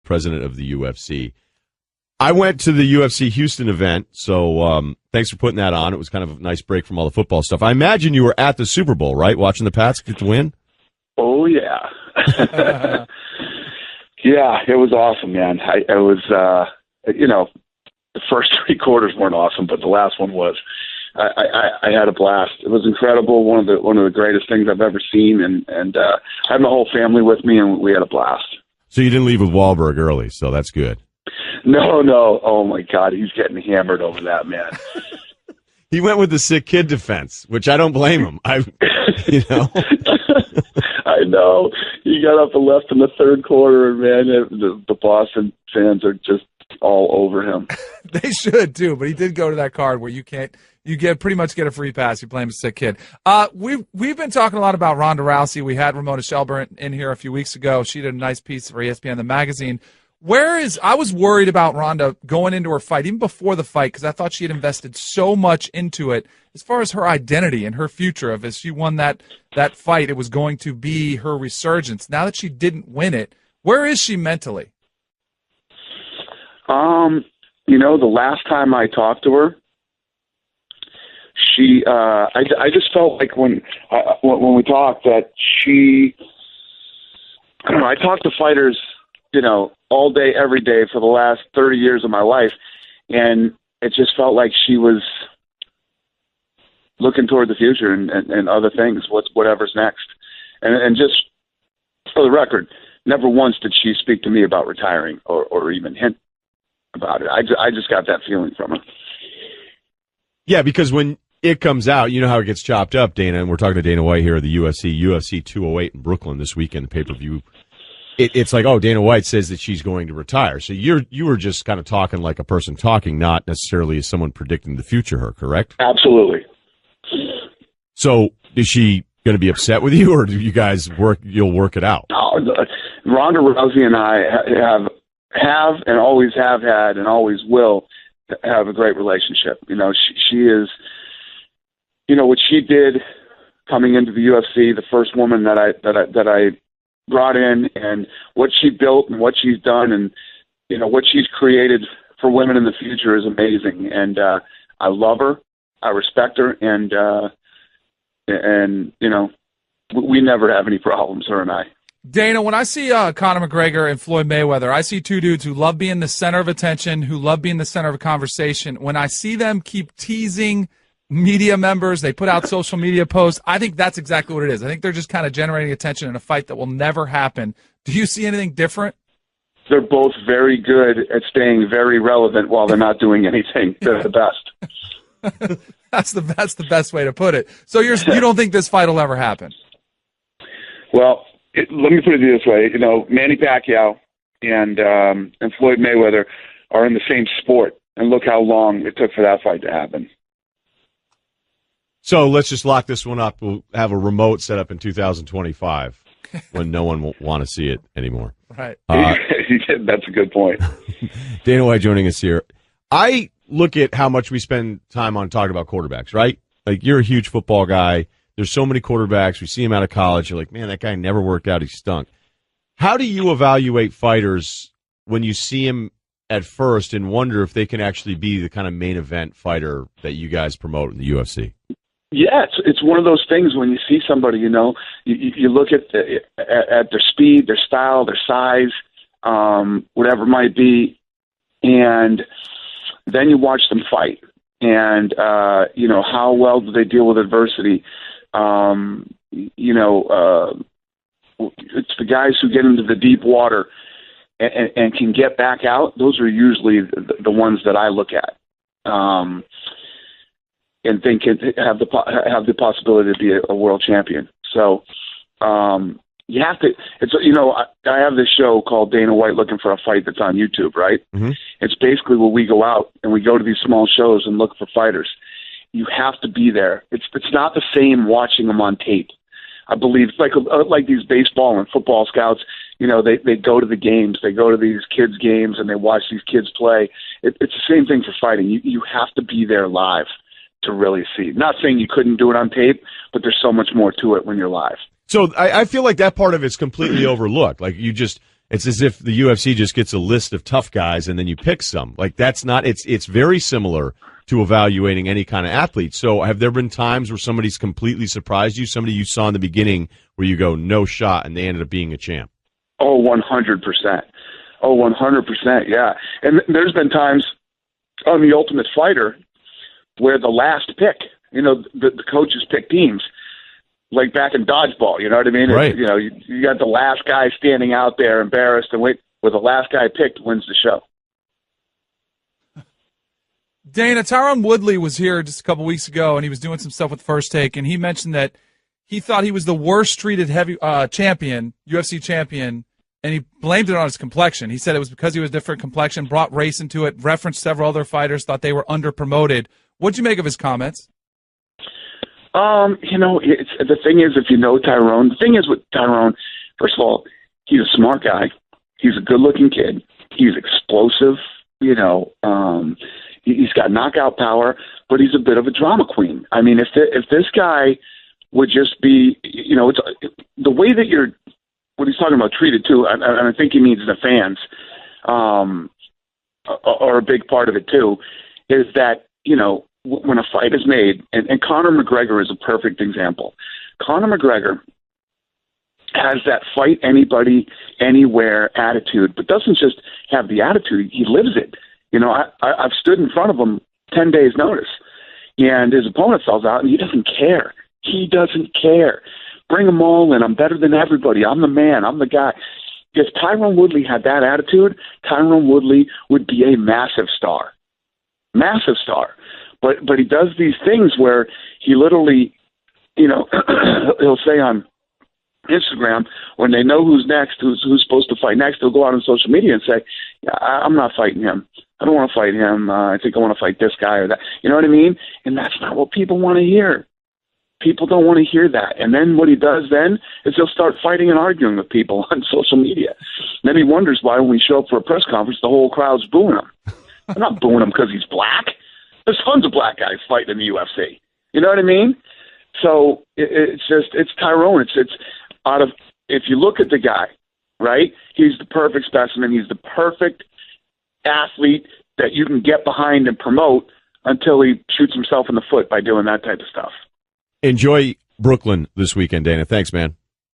president of the UFC. I went to the UFC Houston event, so thanks for putting that on. It was kind of a nice break from all the football stuff. I imagine you were at the Super Bowl, right, watching the Pats get the win? Oh, yeah. Yeah, it was awesome, man. I was, the first three quarters weren't awesome, but the last one was. I had a blast. It was incredible. One of the greatest things I've ever seen, and I had my whole family with me, and we had a blast. So you didn't leave with Wahlberg early, so that's good. No. Oh my God, he's getting hammered over that, man. He went with the sick kid defense, which I don't blame him. I know. He got up and left in the third quarter, and man, the Boston fans are just all over him. They should too, but he did go to that card where you pretty much get a free pass. You play him a sick kid. We've been talking a lot about Ronda Rousey. We had Ramona Shelburne in here a few weeks ago. She did a nice piece for ESPN, the magazine. I was worried about Ronda going into her fight, even before the fight, because I thought she had invested so much into it as far as her identity and her future. If she won that fight, it was going to be her resurgence. Now that she didn't win it, where is she mentally? The last time I talked to her, she, I just felt like when we talked that she, I don't know, I talked to fighters, all day, every day for the last 30 years of my life, and it just felt like she was looking toward the future and other things, whatever's next. And just for the record, never once did she speak to me about retiring or even hint about it. I just got that feeling from her. Yeah, because when it comes out, you know how it gets chopped up, Dana, and we're talking to Dana White here at the UFC 208 in Brooklyn this weekend, the pay-per-view. It's like, oh, Dana White says that she's going to retire. So you were just kind of talking like a person talking, not necessarily as someone predicting the future her, correct? Absolutely. So is she going to be upset with you, or do you guys you'll work it out? Ronda Rousey and I have and always have had and always will have a great relationship. She is, what she did coming into the UFC, the first woman that I brought in, and what she built and what she's done, and what she's created for women in the future is amazing. And I love her, I respect her, and we never have any problems, her and I. Dana, when I see Conor McGregor and Floyd Mayweather, I see two dudes who love being the center of attention, who love being the center of a conversation. When I see them keep teasing media members, they put out social media posts, I think that's exactly what it is. I think they're just kind of generating attention in a fight that will never happen. Do you see anything different? They're both very good at staying very relevant while they're not doing anything. They're the best. That's the best way to put it. So you don't think this fight will ever happen? Well, let me put it this way. Manny Pacquiao and Floyd Mayweather are in the same sport, and look how long it took for that fight to happen. So let's just lock this one up. We'll have a remote set up in 2025 when no one will want to see it anymore. Right. That's a good point. Dana White joining us here. I look at how much we spend time on talking about quarterbacks, right? Like, you're a huge football guy. There's so many quarterbacks. We see him out of college. You're like, man, that guy never worked out. He stunk. How do you evaluate fighters when you see him at first and wonder if they can actually be the kind of main event fighter that you guys promote in the UFC? Yeah, it's one of those things when you see somebody, you look at their speed, their style, their size, whatever it might be, and then you watch them fight, and how well do they deal with adversity? It's the guys who get into the deep water and can get back out. Those are usually the ones that I look at. And think have the possibility to be a world champion. So you have to. I have this show called Dana White Looking for a Fight that's on YouTube, right? Mm-hmm. It's basically where we go out and we go to these small shows and look for fighters. You have to be there. It's not the same watching them on tape. I believe like these baseball and football scouts. They go to the games. They go to these kids' games and they watch these kids play. It's the same thing for fighting. You have to be there live to really see. Not saying you couldn't do it on tape, but there's so much more to it when you're live. So I feel like that part of it's completely overlooked. Like, you It's as if the UFC just gets a list of tough guys and then you pick some. Like, that's not, it's very similar to evaluating any kind of athlete. So have there been times where somebody's completely surprised you, somebody you saw in the beginning where you go, no shot, and they ended up being a champ? Oh, 100%. Oh, 100%, yeah. And there's been times on The Ultimate Fighter where the last pick, the coaches pick teams. Like back in dodgeball, you know what I mean? Right. You got the last guy standing out there embarrassed, and where the last guy picked wins the show. Dana, Tyron Woodley was here just a couple weeks ago, and he was doing some stuff with First Take, and he mentioned that he thought he was the worst treated heavy champion, UFC champion, and he blamed it on his complexion. He said it was because he was different complexion, brought race into it, referenced several other fighters, thought they were under-promoted. What'd you make of his comments? The thing is, if you know Tyron, the thing is with Tyron, first of all, he's a smart guy. He's a good-looking kid. He's explosive. He's got knockout power, but he's a bit of a drama queen. I mean, if this guy would just be, it's the way that what he's talking about treated too, and I think he means the fans are a big part of it too, is that, when a fight is made, and Conor McGregor is a perfect example. Conor McGregor has that fight anybody, anywhere attitude, but doesn't just have the attitude, he lives it. I've stood in front of him 10 days notice, and his opponent falls out, and he doesn't care. He doesn't care. Bring them all in. I'm better than everybody. I'm the man. I'm the guy. If Tyron Woodley had that attitude, Tyron Woodley would be a massive star. Massive star. But he does these things where he literally, he'll say on Instagram, when they know who's next, who's supposed to fight next, he'll go out on social media and say, I'm not fighting him. I don't want to fight him. I think I want to fight this guy or that. You know what I mean? And that's not what people want to hear. People don't want to hear that. And then what he does then is he'll start fighting and arguing with people on social media. And then he wonders why when we show up for a press conference, the whole crowd's booing him. They're not booing him because he's black. There's tons of black guys fighting in the UFC. You know what I mean? So it's Tyron. It's out of, if you look at the guy, right? He's the perfect specimen. He's the perfect athlete that you can get behind and promote until he shoots himself in the foot by doing that type of stuff. Enjoy Brooklyn this weekend, Dana. Thanks, man.